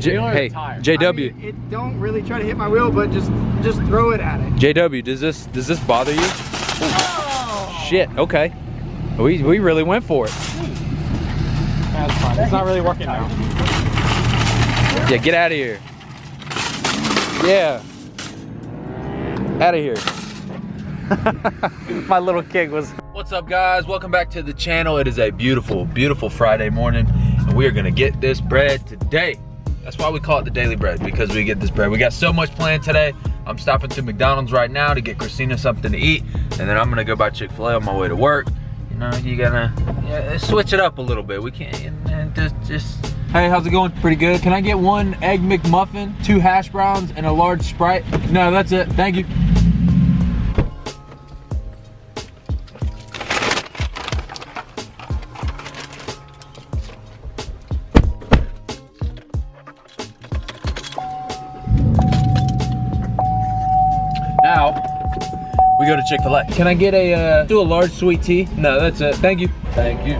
Hey, JW. I mean, it don't really try to hit my wheel, but just throw it at it. JW, does this bother you? Oh. Shit. Okay. We really went for it. That's fine. It's not really working now. Yeah, get out of here. Yeah. Out of here. My little kid was. What's up, guys? Welcome back to the channel. It is a beautiful, beautiful Friday morning, and we are gonna get this bread today. That's why we call it the daily bread, because we get this bread. We got so much planned today. I'm stopping to McDonald's right now to get Christina something to eat, and then I'm gonna go buy Chick-fil-A on my way to work. You know, you gotta switch it up a little bit. We can't just. Hey, how's it going? Pretty good. Can I get one egg McMuffin, 2 hash browns, and a large Sprite? No, that's it. Thank you. Now, we go to Chick-fil-A. Can I get do a large sweet tea? No, that's it. Thank you. Thank you.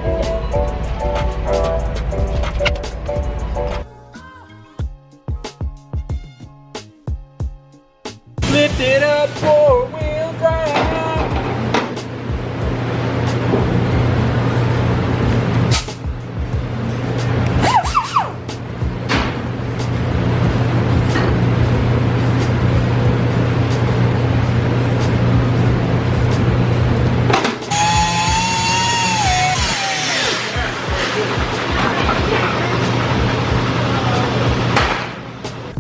Lift it up, 4-wheel drive.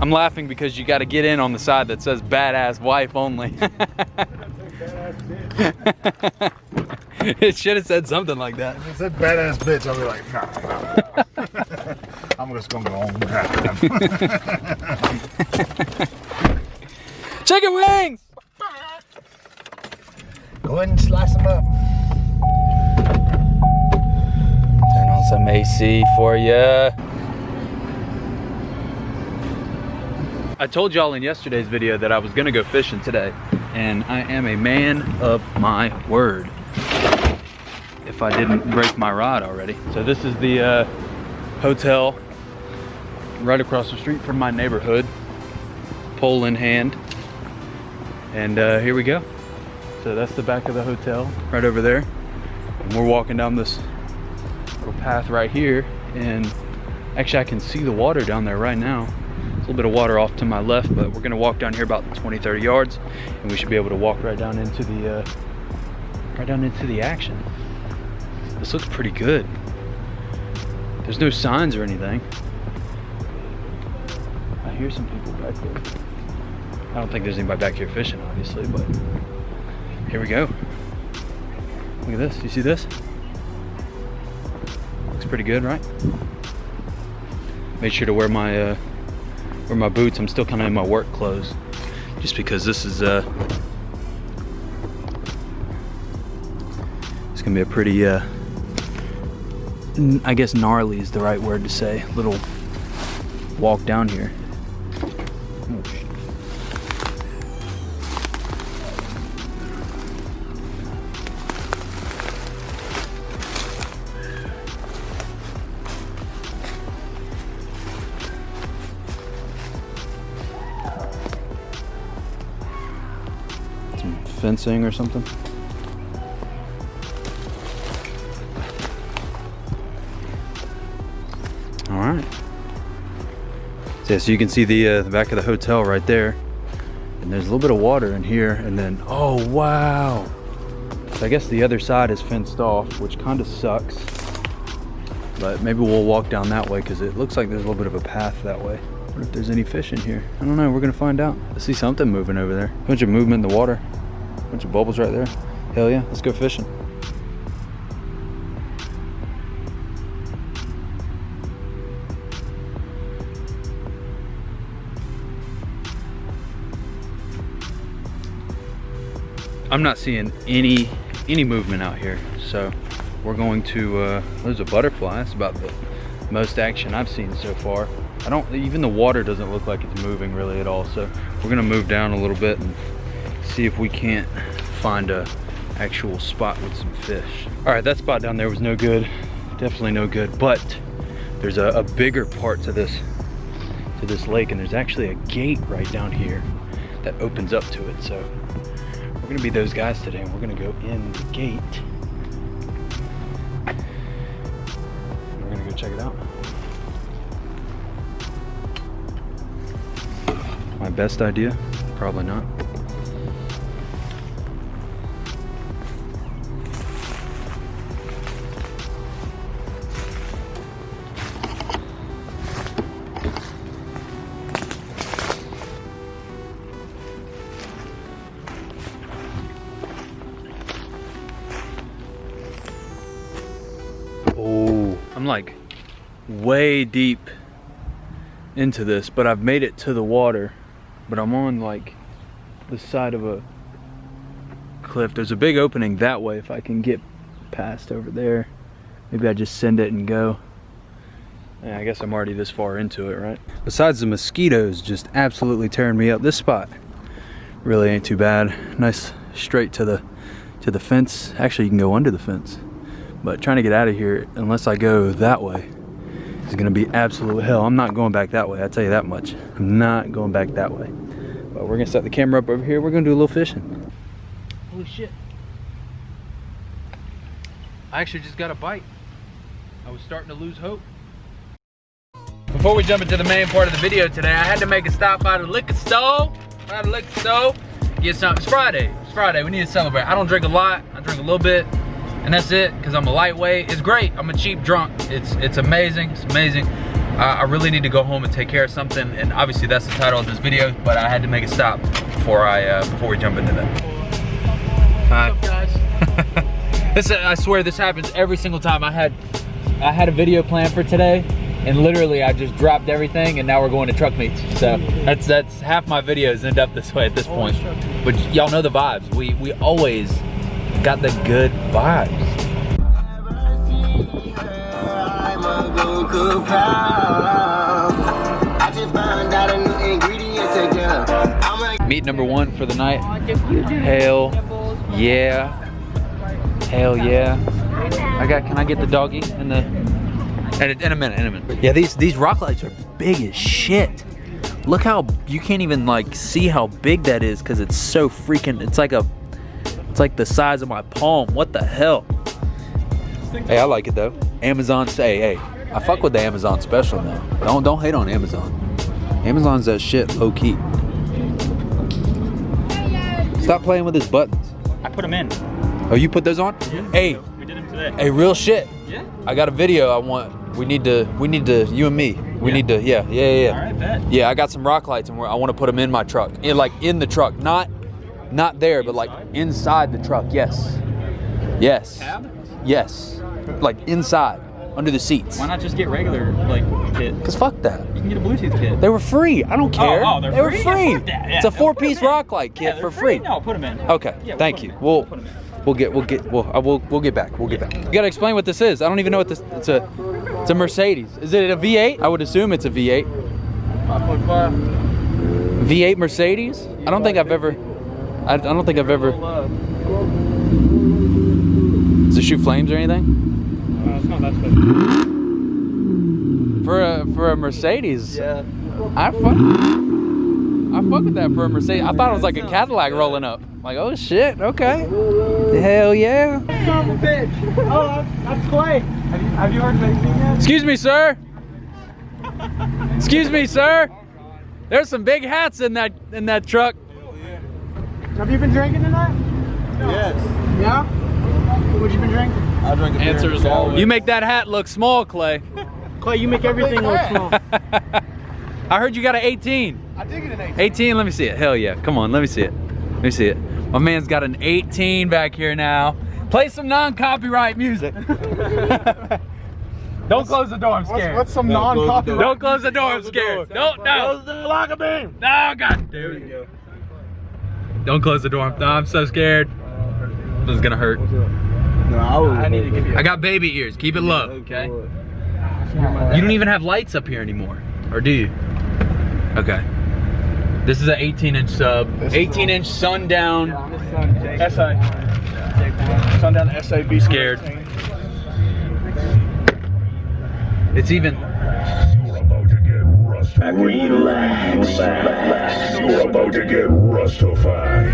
I'm laughing because you got to get in on the side that says badass wife only. It should have said something like that. If it said badass bitch, I'll be like, nah. I'm just gonna go home. Chicken wings! Go ahead and slice them up. Turn on some AC for ya. I told y'all in yesterday's video that I was gonna go fishing today, and I am a man of my word. If I didn't break my rod already. So this is the hotel right across the street from my neighborhood, pole in hand. And here we go. So that's the back of the hotel right over there. And we're walking down this little path right here, and actually I can see the water down there right now. A little bit of water off to my left, but we're gonna walk down here about 20-30 yards, and we should be able to walk right down into the action. This looks pretty good. There's no signs or anything. I hear some people back there. I don't think there's anybody back here fishing, obviously, but here we go. Look at this. You see this? Looks pretty good, right? Made sure to wear my boots. I'm still kind of in my work clothes, just because this is it's gonna be a pretty I guess gnarly is the right word to say, little walk down here. Oh, shit. Some fencing or something. All right. So you can see the back of the hotel right there, and there's a little bit of water in here, and then oh wow. So I guess the other side is fenced off, which kind of sucks. But maybe we'll walk down that way because it looks like there's a little bit of a path that way. I wonder if there's any fish in here. I don't know. We're gonna find out. I see something moving over there. A bunch of movement in the water. A bunch of bubbles right there. Hell yeah, let's go fishing. I'm not seeing any movement out here, so we're going to there's a butterfly. That's about the most action I've seen so far. Even the water doesn't look like it's moving really at all, so we're gonna move down a little bit and see if we can't find a actual spot with some fish. All right, that spot down there was no good, definitely no good, but there's a bigger part to this to this lake, and there's actually a gate right down here that opens up to it. So we're gonna be those guys today, and we're gonna go in the gate. We're gonna go check it out. My best idea? Probably not. Oh, I'm like way deep into this, but I've made it to the water. But I'm on like the side of a cliff. There's a big opening that way. If I can get past over there, maybe I just send it and go. Yeah, I guess I'm already this far into it, right? Besides the mosquitoes just absolutely tearing me up, this spot really ain't too bad. Nice straight to the fence. Actually, you can go under the fence. But trying to get out of here, unless I go that way, is gonna be absolute hell. I'm not going back that way, I'll tell you that much. I'm not going back that way. But we're gonna set the camera up over here. We're gonna do a little fishing. Holy shit. I actually just got a bite. I was starting to lose hope. Before we jump into the main part of the video today, I had to make a stop by the liquor store. Get something. It's Friday. It's Friday. We need to celebrate. I don't drink a lot. I drink a little bit. And that's it, because I'm a lightweight. It's great. I'm a cheap drunk. It's amazing. It's amazing. I really need to go home and take care of something, and obviously that's the title of this video. But I had to make a stop before we jump into that. Hi. What's up, guys? I swear this happens every single time. I had a video planned for today, and literally I just dropped everything, and now we're going to truck meets. So that's half my videos end up this way at this point. But y'all know the vibes. We always got the good vibes. Meet number one for the night. Hell yeah. Hell yeah. Can I get the doggy in a minute. Yeah, these rock lights are big as shit. Look how, you can't even like see how big that is because it's so freaking, it's like the size of my palm. What the hell? Hey, I like it though. Amazon, hey, I fuck with the Amazon special now. Don't hate on Amazon. Amazon's that shit low key. Stop playing with his buttons. I put them in. Oh, you put those on? Yeah. Hey, we did them today. Hey, real shit. Yeah. I got a video I want. We need to, you and me. We need to, yeah. All right, bet. Yeah, I got some rock lights and I want to put them in my truck. Like in the truck, not there, but like inside the truck. Yes. Cab? Yes. Like inside, under the seats. Why not just get regular like kit? Cause fuck that. You can get a Bluetooth kit. They were free. I don't care. Oh, they're they were free? free. Yeah, fuck that. Yeah, it's a 4-piece rock light kit for free. No, put them in. Okay. Yeah, Thank you. We'll get back. We'll get back. You gotta explain what this is. I don't even know what this. It's a Mercedes. Is it a V8? I would assume it's a V8. 5.5. V8 Mercedes? I don't think I've ever. I don't think I've ever. Does it shoot flames or anything? It's not that special. For a Mercedes. Yeah. I fuck with that for a Mercedes. I thought it was like a Cadillac rolling up. Like, oh shit, okay. Hell yeah. Son of a bitch. Oh, that's Clay. Have you heard of anything yet? Excuse me, sir. Excuse me, sir. There's some big hats in that truck. Have you been drinking tonight? Yes. Yeah? What you been drinking? I drink a beer. Answer is always. You make that hat look small, Clay. Clay, you make everything look small. I heard you got an 18. I did get an 18. 18, let me see it. Hell yeah. Come on, let me see it. Let me see it. My man's got an 18 back here now. Play some non-copyright music. Don't close the door, I'm scared. What's some non-copyright? Don't close the door, I'm scared. Don't, no. Close the locker beam. No, God damn it. Don't close the door, I'm so scared. This is gonna hurt. No, I need to give you. I got baby ears, keep it low, okay? You don't even have lights up here anymore, or do you? Okay. This is an 18-inch sub, 18-inch sundown. Sundown SAB. Scared. It's even. You're about to get rusted. Relax. You're about to get rustified.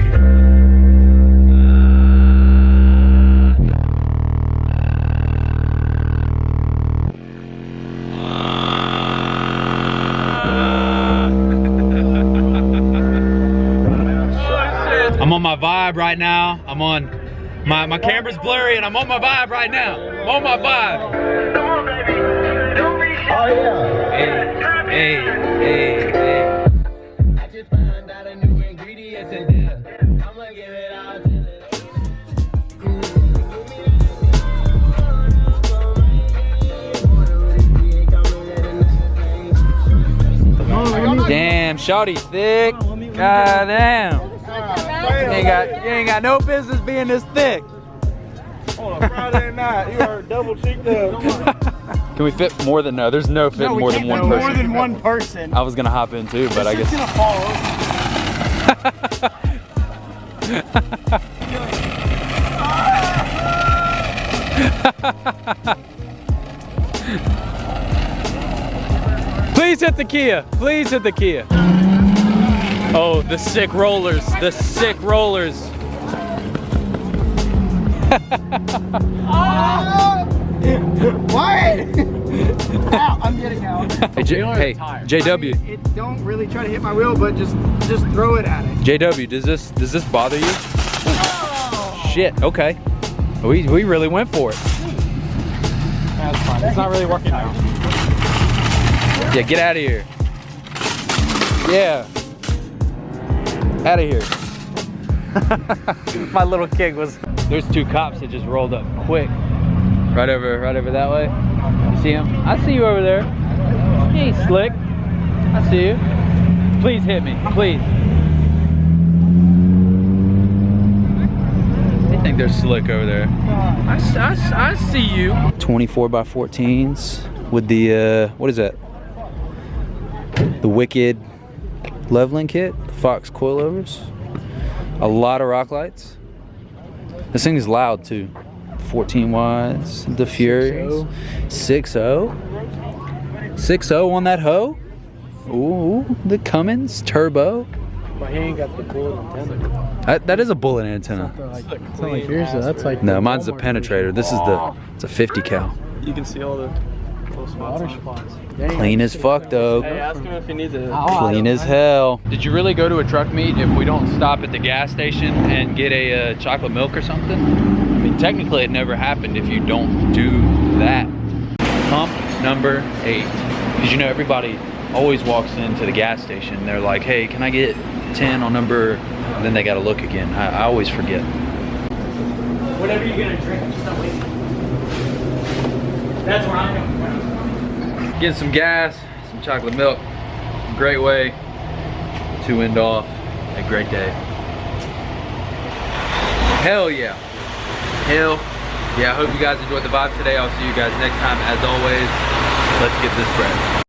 I'm on my vibe right now. I'm on my camera's blurry and I'm on my vibe right now. I'm on my vibe. Oh yeah. Hey. I just found out a new ingredient in there. I'ma give it all to Damn, shawty thick. God damn. You ain't got no business being this thick. On a Friday night, you are double cheeked up. Can we fit more than there's no fit more than one person. More than one person. I was gonna hop in too, but I guess It's gonna fall Please hit the Kia. Please hit the Kia. Oh, the sick rollers. The sick rollers. What? Ow, I'm getting out. Hey, hey, JW. Don't really try to hit my wheel, but just throw it at it. JW, does this bother you? Oh. Shit. Okay. We really went for it. That's fine. It's not really working out. Yeah, get out of here. Yeah. Out of here. My little kick was. There's two cops that just rolled up quick. Right over that way. You see him? I see you over there. He ain't slick. I see you. Please hit me, please. They think they're slick over there. I see you. 24x14s with the what is that? The Wicked leveling kit, the Fox coilovers. A lot of rock lights. This thing is loud too. 14 watts, the Furies. 6.0. 6.0 on that hoe. Ooh, the Cummins turbo. But he ain't got the bullet antenna. That is a bullet antenna. It's not like yours, that's like. No, mine's a penetrator. This is it's a 50 cal. You can see all the little spots. Clean as fuck though. Hey, ask him if he needs it. Clean as hell. Did you really go to a truck meet if we don't stop at the gas station and get a chocolate milk or something? I mean, technically it never happened if you don't do that. Pump number 8. Because you know everybody always walks into the gas station. They're like, hey, can I get 10 on number? And then they gotta look again. I always forget. Whatever you're gonna drink, just don't wait. That's where I'm going. Getting some gas, some chocolate milk. Great way to end off a great day. Hell yeah. Hell yeah. I hope you guys enjoyed the vibe today. I'll see you guys next time. As always, let's get this bread.